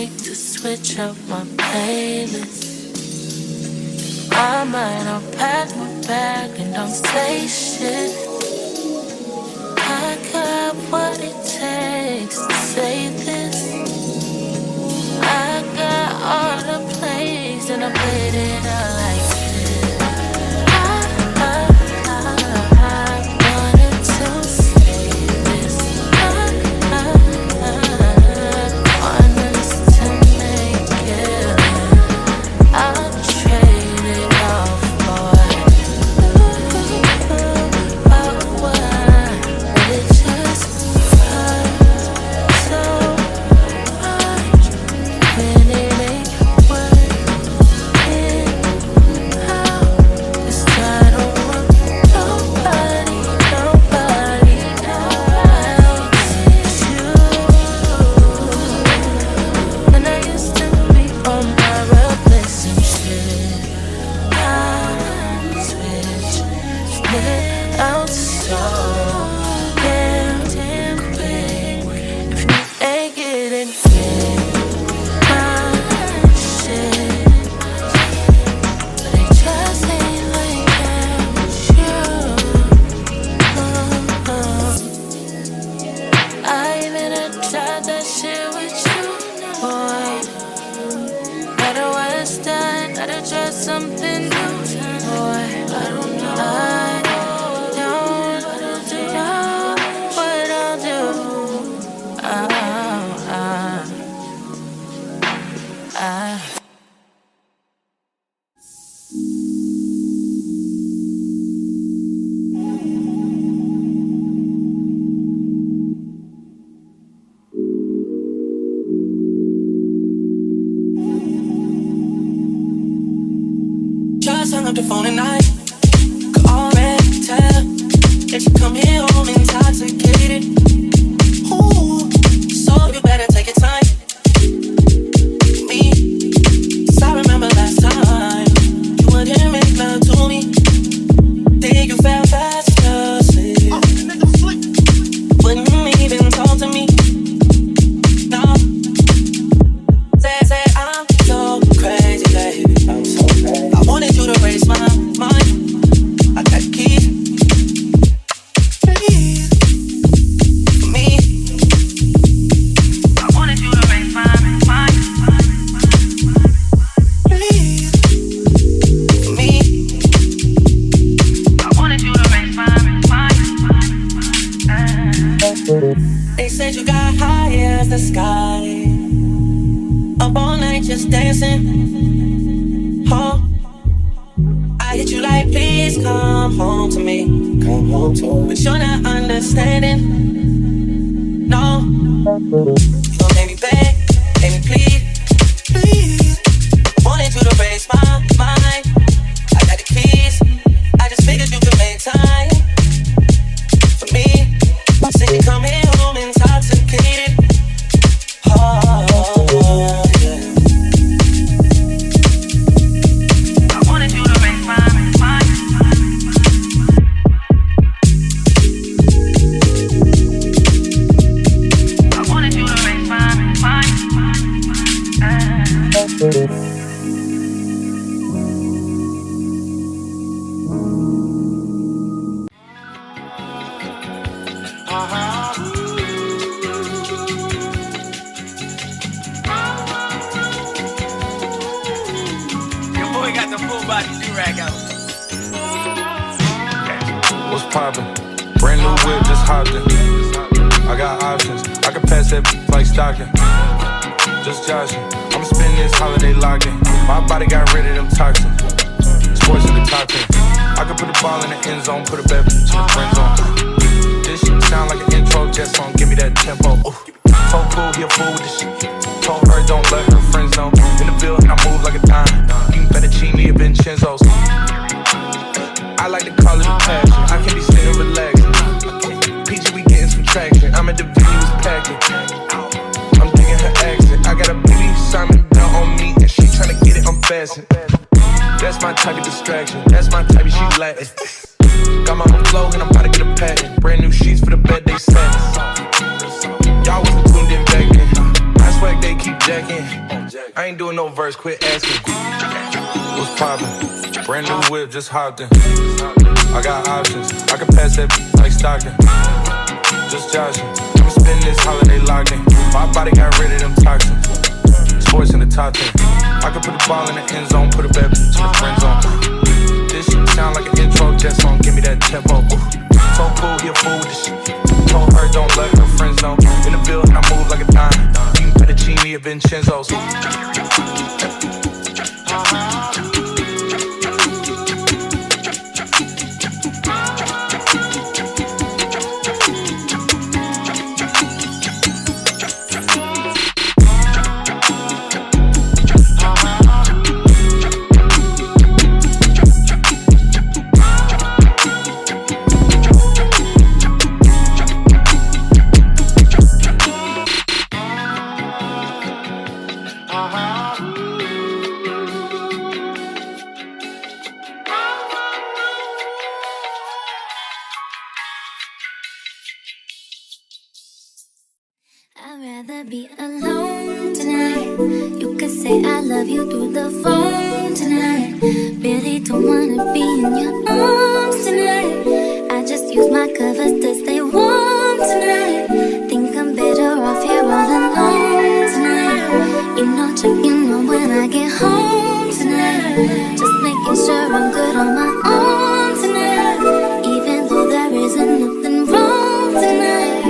week to switch up my playlist. I might unpack my bag and don't say shit. I got what it takes to say this. I got all the plays and I played it out like this. Just hung up the phone and I could already tell that you come here home intoxicated. Ooh, so you better take your time with me. 'Cause I remember last time you wouldn't make love to me. Then you fell fast asleep. Wouldn't even talk to me. No, say I'm so crazy, baby. I'm so crazy. I wanted you to raise my mind. I got keys. Breathe for me. I wanted you to raise my mind. Breathe for me. I wanted you to raise my mind. They said you got high as the sky, up all night just dancing. Oh, I hit you like, please come home to me. Come home to me. But you're not understanding. No, you gon' make me beg, make me plead, please. Wanted you to raise my mind. I got the keys. I just figured you could make time for me. Said you come here home intoxicated. Oh, yeah. I wanted you to raise my mind. I wanted you to raise my mind. Your boy got the full body do-rag out. What's poppin'? Brand new whip, just hopped in. I got options, I can pass that like stocking. Just joshing, I'ma spend this holiday locked in. My body got rid of them toxins. Sports in the top 10. I can put the ball in the end zone, put a bet to the friend zone. This shit sound like an intro jet song, give me that tempo. Ooh. Told cool, he a fool with this shit. Told her don't let her friends know. In the building, I move like a dime. Eating fettuccine or Vincenzo's. I like to call it a passion. I can be sitting relaxing. PG, we getting some traction. I'm at the venue, it's packing. I'm digging her accent. I got a baby Simon down on me, and she tryna get it unfastened. That's my type of distraction. That's my type of she Latin. Got my flow and I'm about to get a patent. Brand new sheets for the bed they satin. Y'all wasn't tuned in back then. I swag they keep jacking. no verse, quit asking. What's poppin'? Brand new whip, just hopped in. I got options, I can pass that like Stockton. Just joshing, I'ma spend this holiday locked in. My body got rid of them toxins. Sports in the top 10. I can put the ball in the end zone, put a bad bitch in the friend zone. This shit sound like an intro jet song, give me that tempo. So cool, he a fool with this shit. Told her don't let her friends know. In the building, I move like a dime. Eating fettuccine at Vincenzo's. I'd rather be alone tonight. You could say I love you through the phone tonight. Really don't wanna be in your arms tonight. I just use my covers to stay warm tonight. Think I'm better off here all alone tonight. You know, checking on when I get home tonight. Just making sure I'm good on my own tonight. Even though there isn't nothing wrong tonight.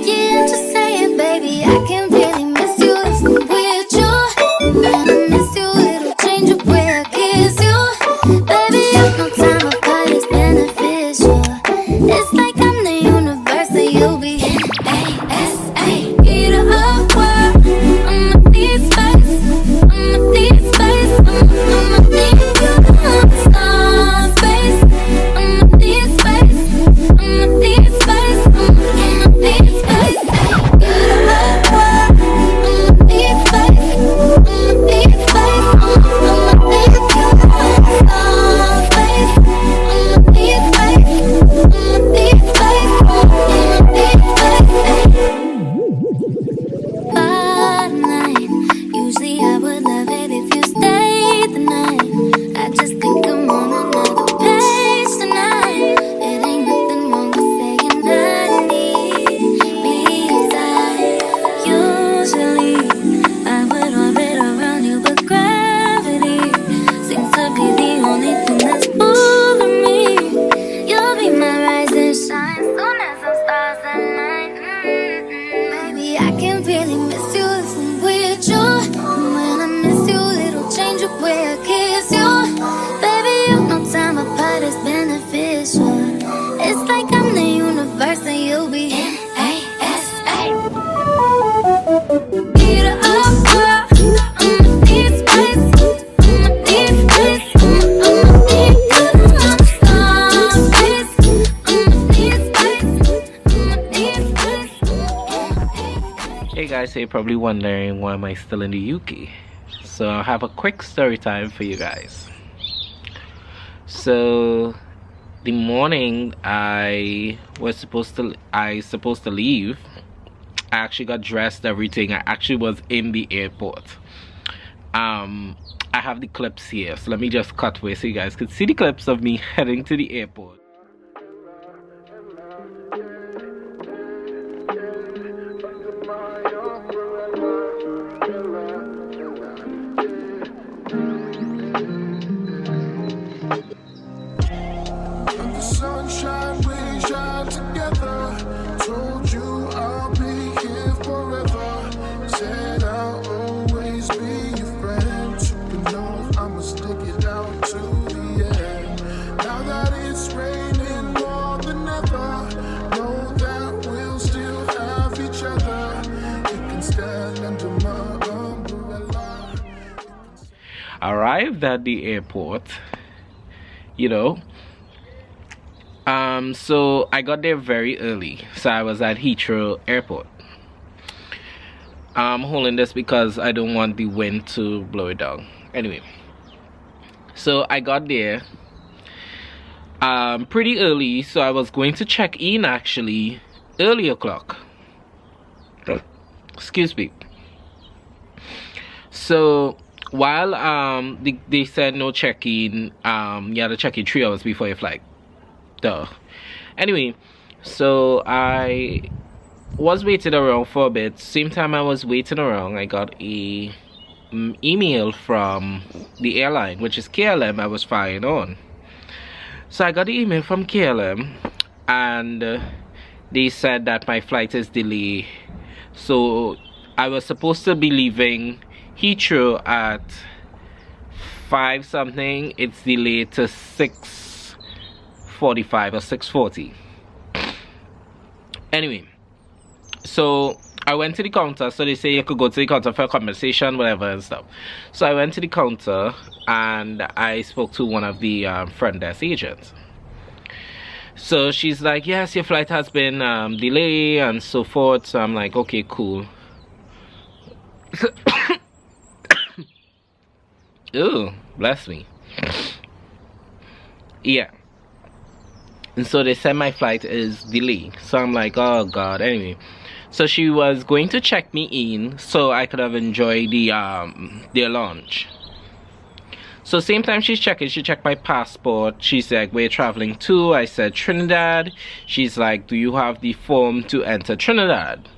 Yeah, just say it, baby. I can really miss you if I'm with you. When I miss you, it'll change the way I kiss you. Baby, if no time apart is beneficial. It's like I'm the universe and you'll be A-S-A. Get up, world. I'ma need space. I'ma need space. I'ma need you to understand space. I'ma need space. I'ma need space. I'ma need space. Get up, world. I'ma need space. I'ma need space. I'ma need you to understand space. I'ma need space. I'ma need space. I'ma need space. By night, usually I would love it if you stayed the night. I just think I'm on another page tonight. It ain't nothing wrong with saying I need me inside. Usually I would orbit around you, but gravity seems to be the only thing that's pulling me. You'll be my rising shine soon as some stars at night. Baby, I can really miss you if I'm with you. When I miss you, it'll change the way I kiss you. Baby, you know time apart is beneficial. It's like I'm the universe and you'll be N-A-S-A. Get up, girl. I'ma need space. I'ma need space. I'ma need you to understand space. I'ma need space. I'ma need space. Hey guys, so you're probably wondering why am I still in the UK. So I have a quick story time for you guys. So the morning I supposed to leave, I actually got dressed, everything. I actually was in the airport. I have the clips here, so let me just cut away so you guys can see the clips of me heading to the airport. Under sunshine, we shine together. Told you I'll be here forever. Said I'll always be your friend. You know I'ma stick it out to the end. Now that it's raining more than ever, know that we'll still have each other. You can stand under my umbrella. Arrived at the airport, you know. So I got there very early. So I was at Heathrow Airport. I'm holding this because I don't want the wind to blow it down. Anyway, so I got there pretty early. So I was going to check in actually early o'clock. Excuse me. So while they said no check-in, you had to check in 3 hours before your flight. Duh. Anyway, so I was waiting around for a bit. Same time I was waiting around, I got a email from the airline, which is KLM I was flying on. So I got the email from KLM, and they said that my flight is delayed. So I was supposed to be leaving Heathrow at 5 something. It's delayed to 6:45 or 6:40. Anyway, so I went to the counter. So they say you could go to the counter for a conversation, whatever and stuff. So I went to the counter and I spoke to one of the front desk agents. So she's like, yes, your flight has been delayed and so forth. So I'm like, okay, cool. Ooh, bless me. Yeah. And so they said my flight is delayed. So I'm like, oh God. Anyway, so she was going to check me in so I could have enjoyed their lunch. So same time she's checking, she checked my passport. She's like, where you traveling to? I said Trinidad. She's like, do you have the form to enter Trinidad?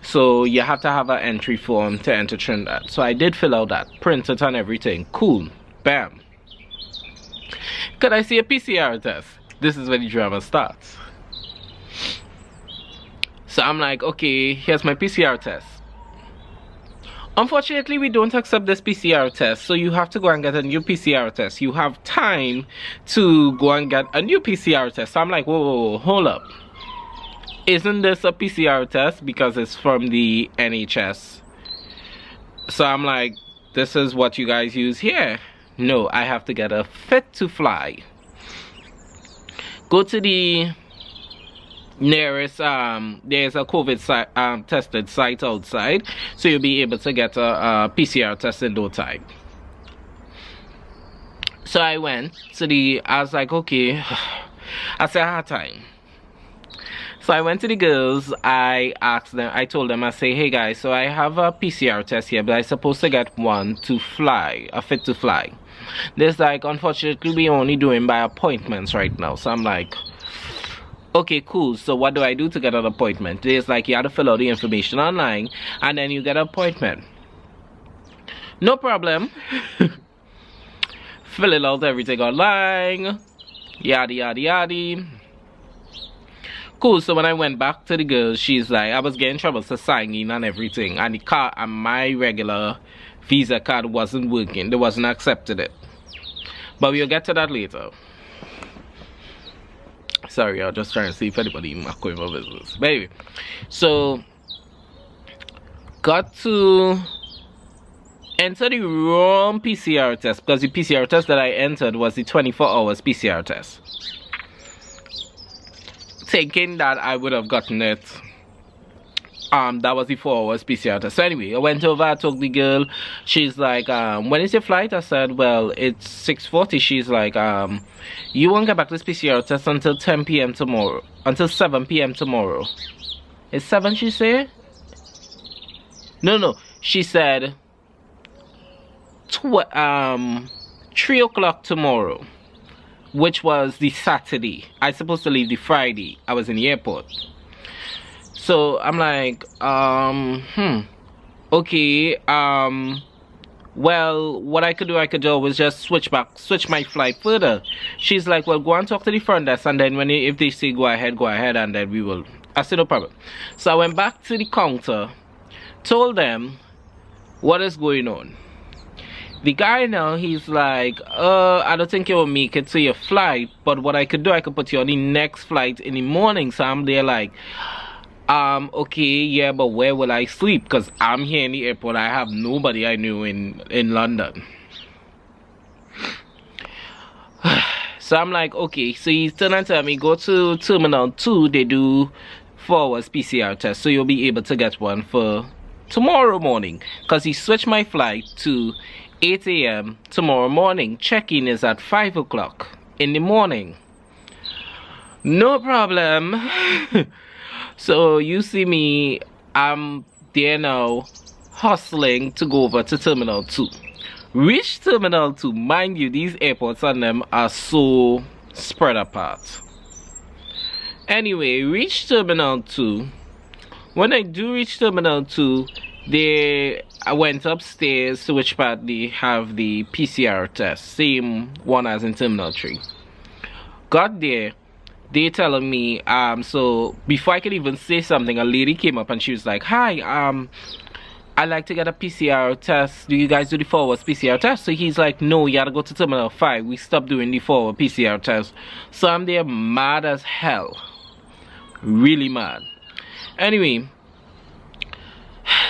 So you have to have an entry form to enter Trinidad. So I did fill out that, print it and everything. Cool. Bam. Could I see a PCR test? This is when the drama starts. So I'm like, okay, here's my PCR test. Unfortunately, we don't accept this PCR test, so you have to go and get a new PCR test. You have time to go and get a new PCR test. So I'm like, whoa, hold up. Isn't this a PCR test? Because it's from the NHS. So I'm like, this is what you guys use here. No, I have to get a fit to fly. Go to the nearest there's a COVID tested site outside, so you'll be able to get a PCR test in no time. So I went to I was like, okay, I said I had time. So I went to the girls, I asked them, I told them, I say, hey guys, so I have a PCR test here, but I'm supposed to get one to fly, a fit to fly. There's like, unfortunately, we only doing by appointments right now. So I'm like, okay, cool. So what do I do to get an appointment? There's like, you have to fill out the information online and then you get an appointment. No problem. Filling out everything online. Yada, yada, yada. Cool. So when I went back to the girl, she's like, I was getting trouble to sign in and everything. And the card and my regular Visa card wasn't working. They wasn't accepted it. But we'll get to that later. Sorry, I was just trying to see if anybody might go in my business. But anyway, so got to enter the wrong PCR test because the PCR test that I entered was the 24 hours PCR test. Thinking that I would have gotten it. That was the 4 hours PCR test. So anyway, I went over, I told the girl, she's like, when is your flight? I said, well, it's 6:40. She's like, you won't get back this PCR test until 10 p.m. tomorrow. Until 7 p.m. tomorrow. It's 7, she said? No. She said, 3 o'clock tomorrow. Which was the Saturday. I was supposed to leave the Friday. I was in the airport. So I'm like, okay, well, what I could do was just switch my flight further. She's like, well, go and talk to the front desk, and then if they say go ahead, and then we will. I said, no problem. So I went back to the counter, told them what is going on. The guy now, he's like, I don't think you will make it to your flight, but what I could do, I could put you on the next flight in the morning. So I'm there like, okay, yeah, but where will I sleep? Because I'm here in the airport. I have nobody I knew in London. So I'm like, okay. So he's turning to me, go to Terminal 2. They do 4 hours PCR test. So you'll be able to get one for tomorrow morning. Because he switched my flight to 8 a.m. tomorrow morning. Check-in is at 5 o'clock in the morning. No problem. So you see me, I'm there now hustling to go over to Terminal 2. Reach Terminal 2. Mind you, these airports on them are so spread apart. Anyway, reach Terminal 2. When I do reach Terminal 2, I went upstairs to which part they have the PCR test. Same one as in Terminal 3. Got there. They telling me, so before I could even say something, a lady came up and she was like, hi, I'd like to get a PCR test. Do you guys do the forward PCR test? So he's like, no, you gotta go to Terminal 5. We stopped doing the forward PCR test. So I'm there mad as hell. Really mad. Anyway,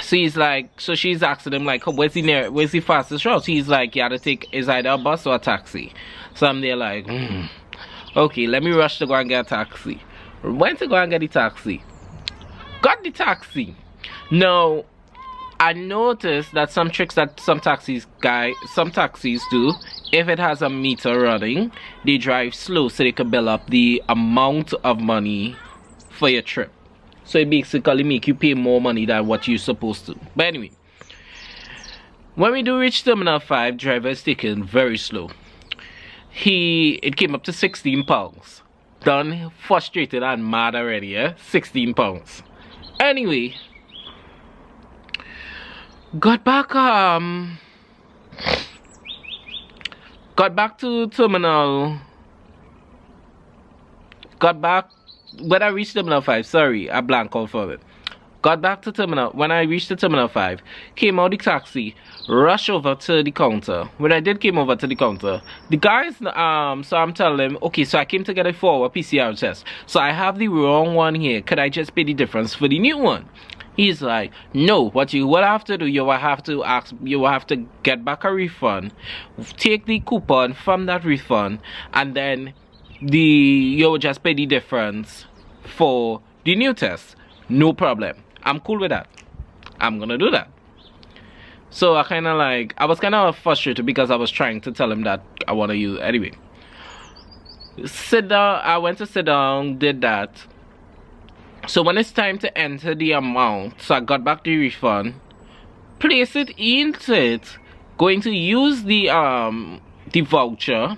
so he's like, so she's asking him like, where's the fastest route? So he's like, you gotta take, is either a bus or a taxi. So I'm there like, okay, let me rush to go and get a taxi. Went to go and get the taxi. Got the taxi. Now, I noticed that some tricks that some taxis do, if it has a meter running, they drive slow so they can build up the amount of money for your trip. So it basically make you pay more money than what you're supposed to. But anyway, when we do reach Terminal 5, driver is taking very slow. It came up to 16 pounds. Done frustrated and mad already, yeah? 16 pounds. Anyway, got back to Terminal. When I reached Terminal 5, sorry, I blank out for it. Got back to Terminal, when I reached the Terminal 5, came out the taxi, rushed over to the counter. When I came over to the counter, the guys, so I'm telling them, okay, so I came to get a forward PCR test. So I have the wrong one here. Could I just pay the difference for the new one? He's like, no, what you will have to do, you will have to get back a refund, take the coupon from that refund, and then you will just pay the difference for the new test. No problem. I'm cool with that. I'm gonna do that. So I was kind of frustrated because I was trying to tell him that I want to use anyway. Sit down. I went to sit down, did that. So when it's time to enter the amount, so I got back the refund, place it into it, going to use the voucher.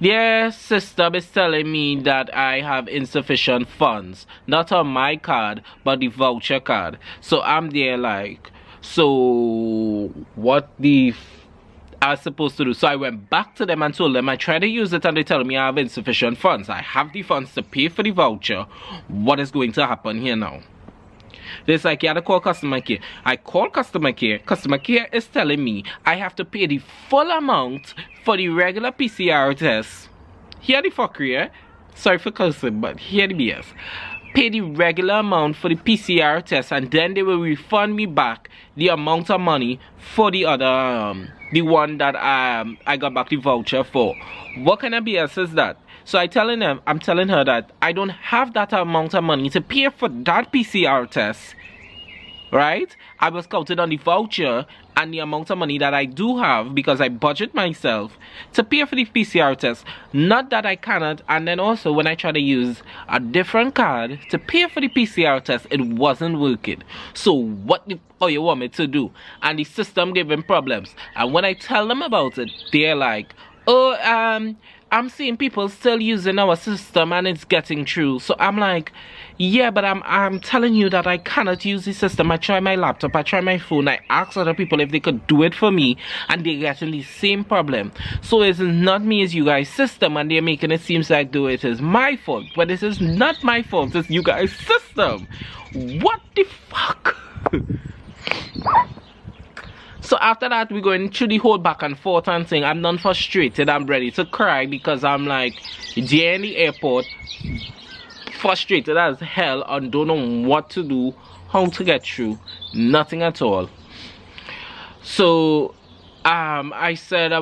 Their system is telling me that I have insufficient funds, not on my card, but the voucher card. So I'm there like, so what I was supposed to do? So I went back to them and told them I tried to use it and they tell me I have insufficient funds. I have the funds to pay for the voucher. What is going to happen here now? It's like, you had to call customer care. I call customer care. Customer care is telling me I have to pay the full amount for the regular PCR test. Hear the fuckery, eh? Sorry for cursing, but hear the BS. Pay the regular amount for the PCR test and then they will refund me back the amount of money for the other, the one that I got back the voucher for. What kind of BS is that? So I'm telling her that I don't have that amount of money to pay for that PCR test, right? I was counted on the voucher and the amount of money that I do have because I budget myself to pay for the PCR test. Not that I cannot. And then also when I try to use a different card to pay for the PCR test, it wasn't working. So what you want me to do? And the system giving problems. And when I tell them about it, they're like, oh, I'm seeing people still using our system and it's getting through. So I'm like, yeah, but I'm telling you that I cannot use the system. I try my laptop, I try my phone, I ask other people if they could do it for me and they're getting the same problem. So it's not me, it's you guys' system and they're making it seem like though it is my fault. But this is not my fault, it's you guys' system. What the fuck? So after that, we're going through the whole back and forth and thing. I'm done frustrated. I'm ready to cry because I'm like, there in the airport, frustrated as hell and don't know what to do, how to get through, nothing at all. So I said,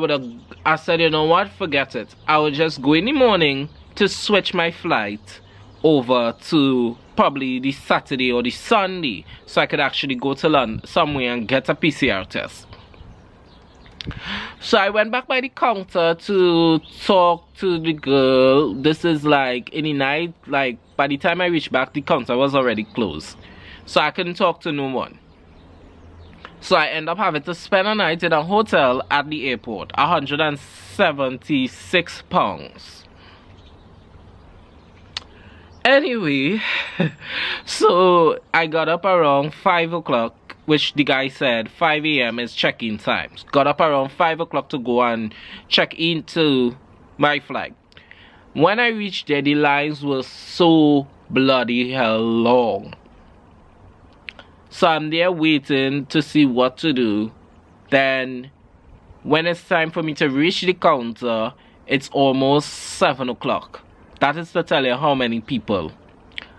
you know what, forget it. I will just go in the morning to switch my flight over to probably the Saturday or the Sunday so I could actually go to London somewhere and get a PCR test. So I went back by the counter to talk to the girl. This is like in the night, like by the time I reached back, the counter was already closed, so I couldn't talk to no one. So I end up having to spend a night in a hotel at the airport. £176. Anyway, so I got up around 5 o'clock, which the guy said 5 a.m. is check-in times. Got up around 5 o'clock to go and check into my flight. When I reached there, the lines were so bloody hell long. So I'm there waiting to see what to do. Then, when it's time for me to reach the counter, it's almost 7 o'clock. That is to tell you how many people.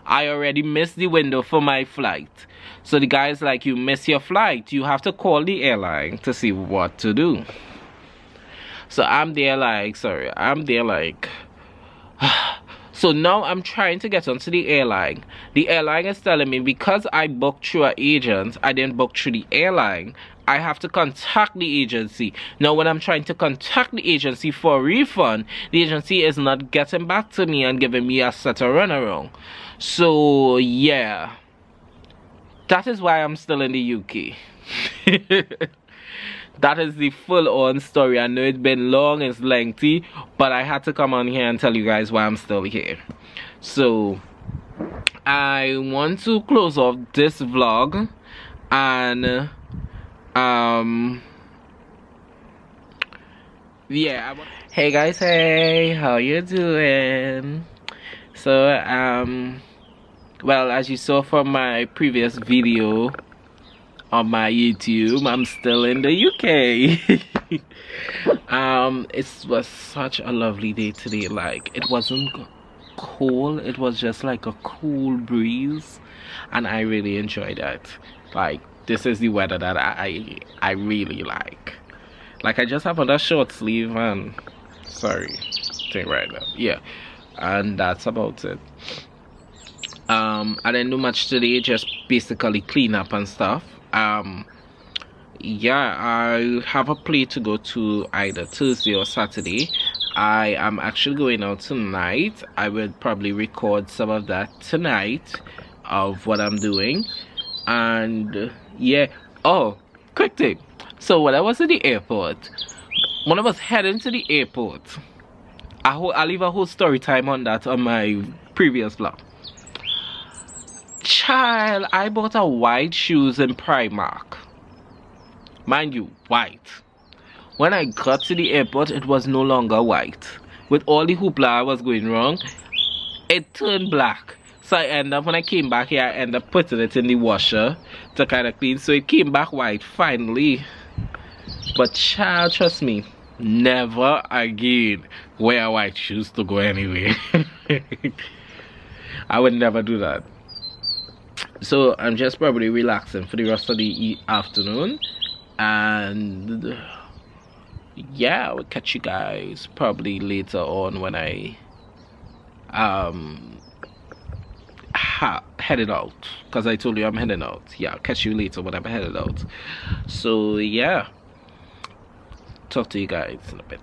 I already missed the window for my flight. So the guy's like, you miss your flight. You have to call the airline to see what to do. So I'm there like, so now I'm trying to get onto the airline. The airline is telling me because I booked through an agent, I didn't book through the airline, I have to contact the agency. Now when I'm trying to contact the agency for a refund, the agency is not getting back to me and giving me a set of runaround. So yeah, that is why I'm still in the UK. That is the full-on story. I know it's been long, it's lengthy, but I had to come on here and tell you guys why I'm still here. So I want to close off this vlog and yeah. Hey guys, hey, how you doing? So well, as you saw from my previous video on my YouTube, I'm still in the UK. It was such a lovely day today. Like, it wasn't cold, it was just like a cool breeze, and I really enjoyed that. Like, this is the weather that I really like. Like, I just have on a short sleeve and sorry thing right now. Yeah, and that's about it. I didn't do much today, just basically clean up and stuff. Yeah, I have a play to go to either Thursday or Saturday. I am actually going out tonight. I will probably record some of that tonight of what I'm doing. And yeah, oh, quick thing. So when I was at the airport, when I was heading to the airport, I'll leave a whole story time on that on my previous vlog. Child, I bought a white shoes in Primark. Mind you, white. When I got to the airport, it was no longer white. With all the hoopla was going wrong, it turned black. So when I came back here, I ended up putting it in the washer to kind of clean. So it came back white finally. But child, trust me, never again wear white shoes to go anywhere. I would never do that. So I'm just probably relaxing for the rest of the afternoon, and yeah, I will catch you guys probably later on when I headed out, because I told you I'm heading out. Yeah, I'll catch you later when I'm headed out. So yeah, talk to you guys in a bit.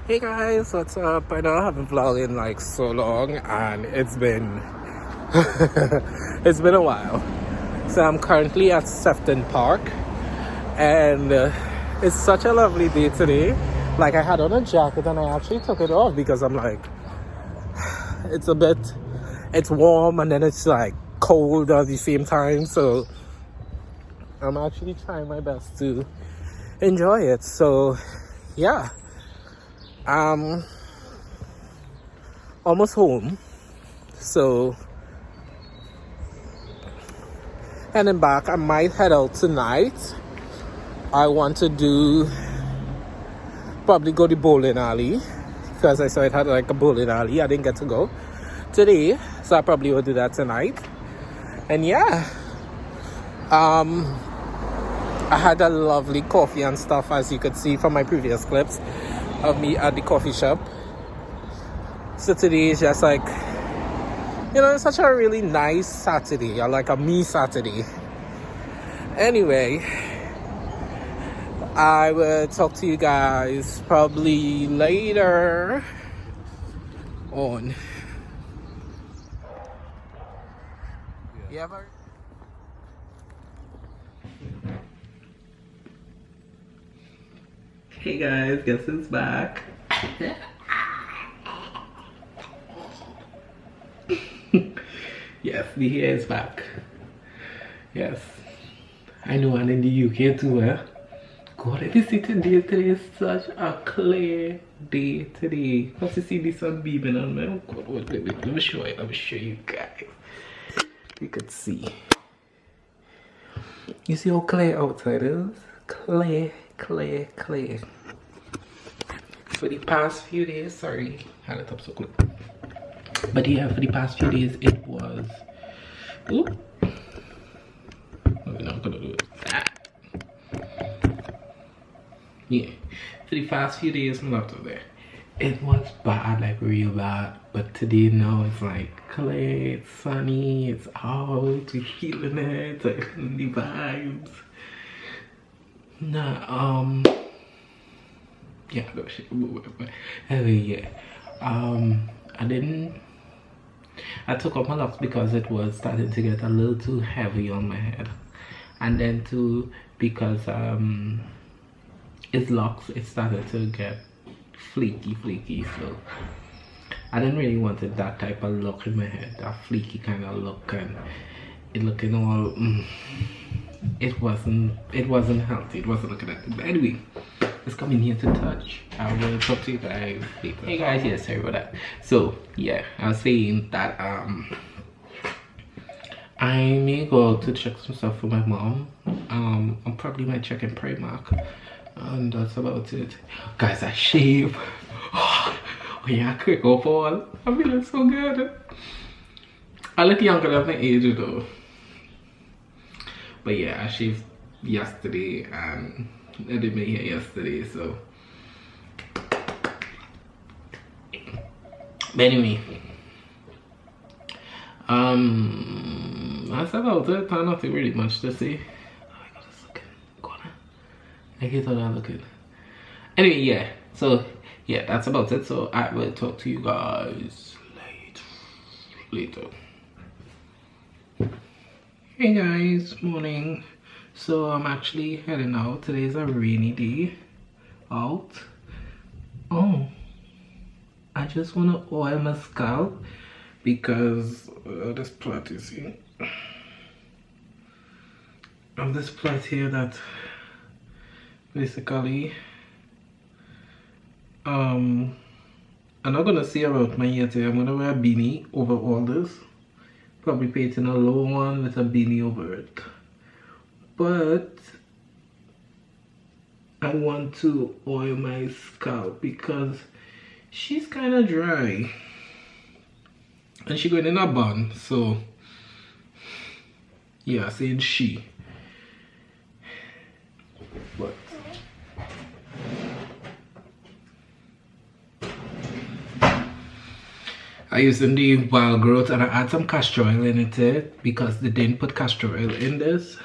Hey guys, what's up? I know I haven't vlogged in like so long, and it's been it's been a while. So I'm currently at Sefton Park, and it's such a lovely day today. Like, I had on a jacket and I actually took it off because I'm like, it's warm and then it's like cold at the same time. So I'm actually trying my best to enjoy it. So yeah, almost home, so heading back. I might head out tonight. I want to probably go to bowling alley, because I saw it had like a bowling alley. I didn't get to go today, so I probably will do that tonight. And yeah, I had a lovely coffee and stuff, as you could see from my previous clips of me at the coffee shop. So today is just like, it's such a really nice Saturday, or like a me Saturday. Anyway, I will talk to you guys probably later on. Yeah, hey guys, guess who's back? Yes, the hair is back. Yes, I know, and in the UK too, eh? God, if you see today is such a clear day today. Because you see the sun beaming on me. Oh God, wait, let me show you guys. You could see. You see how clear outside is? Clear. For the past few days, sorry, had it up so quick. But yeah, for the past few days, it was. Ooh. We're not gonna do that. Yeah, for the past few days, my laptop there. It was bad, like real bad. But today, now it's like clear, it's sunny, it's out, we're feeling it, like the vibes. Nah, yeah, no shit. Anyway, yeah. I took off my locks because it was starting to get a little too heavy on my head. And then too, because its locks, it started to get flaky, so I didn't really wanted that type of look in my head, that flaky kind of look, and it looking all it wasn't healthy, it wasn't looking at it. But anyway, it's coming here to touch. I will talk to you guys later. Hey guys, yeah, sorry about that. So yeah, I was saying that I may go out to check some stuff for my mom. I probably might check in Primark, and that's about it. Guys, I shave. Oh yeah, I could go fall. I'm feeling so good. I look younger than my age though. But yeah, I shaved yesterday and I did my hair yesterday, so. But anyway, that's about it. Nothing really much to say. Oh my god, it's looking good. I hate how that looking. Anyway, yeah. So yeah, that's about it. So I will talk to you guys later. Hey guys, morning. So I'm actually heading out. Today's a rainy day out. Oh, I just want to oil my scalp because this plait, you see, of this plait here that basically I'm not gonna see about my hair today. I'm gonna wear a beanie over all this, probably painting a low one with a beanie over it, but I want to oil my scalp because she's kind of dry and she going in a bun. So yeah, saying she, but I used the wild growth and I add some castor oil in it because they didn't put castor oil in this,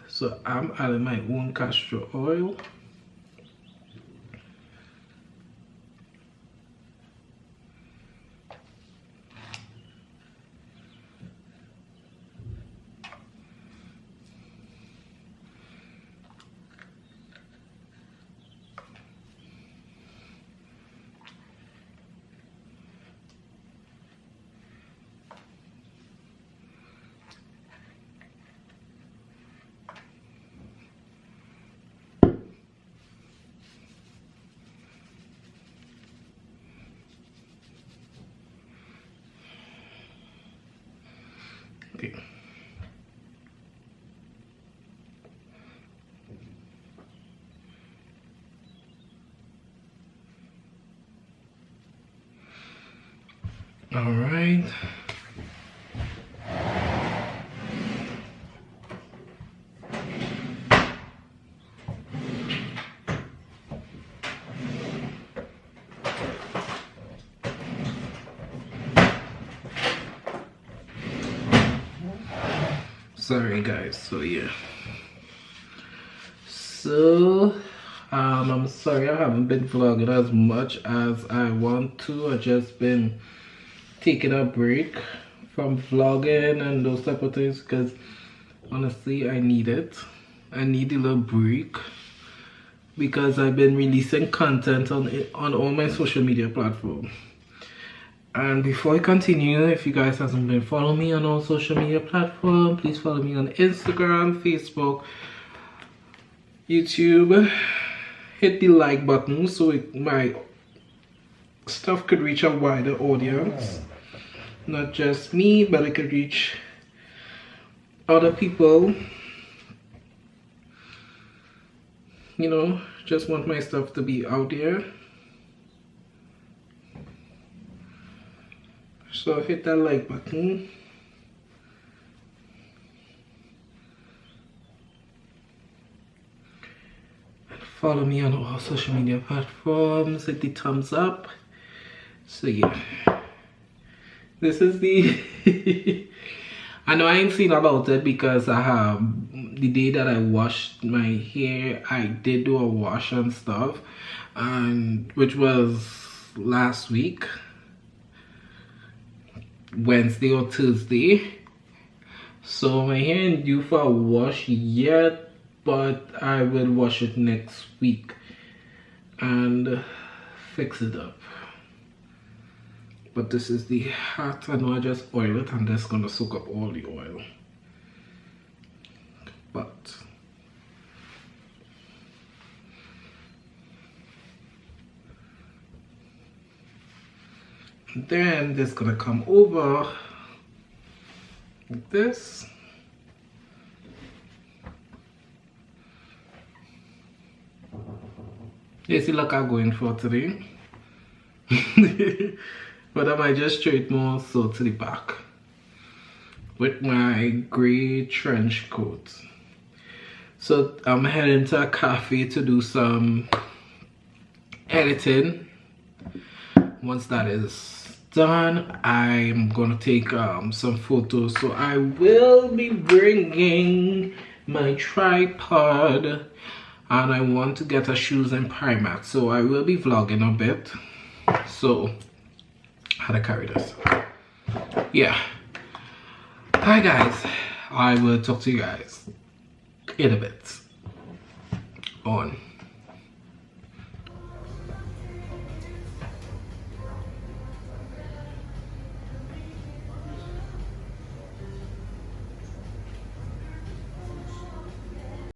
so I'm adding my own castor oil. All right. Sorry guys, so yeah. So I'm sorry I haven't been vlogging as much as I want to. I've just been taking a break from vlogging and those type of things because honestly I need it. I need a little break because I've been releasing content on all my social media platforms. And before I continue, if you guys hasn't been following me on all social media platforms, please follow me on Instagram, Facebook, YouTube. Hit the like button so my stuff could reach a wider audience. Not just me, but it could reach other people. You know, just want my stuff to be out there. So hit that like button. And follow me on all social media platforms. Hit the thumbs up. So yeah. This is the I know I ain't seen about it because I have the day that I washed my hair, I did do a wash and stuff, and which was last week. Wednesday or Tuesday. So my hair ain't due for a wash yet, but I will wash it next week and fix it up. But this is the hat. I know I just oil it and that's gonna soak up all the oil. But then this gonna come over like this. You see, look I'm going for today. But I might just straight more so to the back with my gray trench coat. So I'm heading to a cafe to do some editing. Once that is done, I'm gonna take some photos. So I will be bringing my tripod and I want to get a shoes and Primark, so I will be vlogging a bit. So how to carry this, yeah. Hi guys, I will talk to you guys in a bit on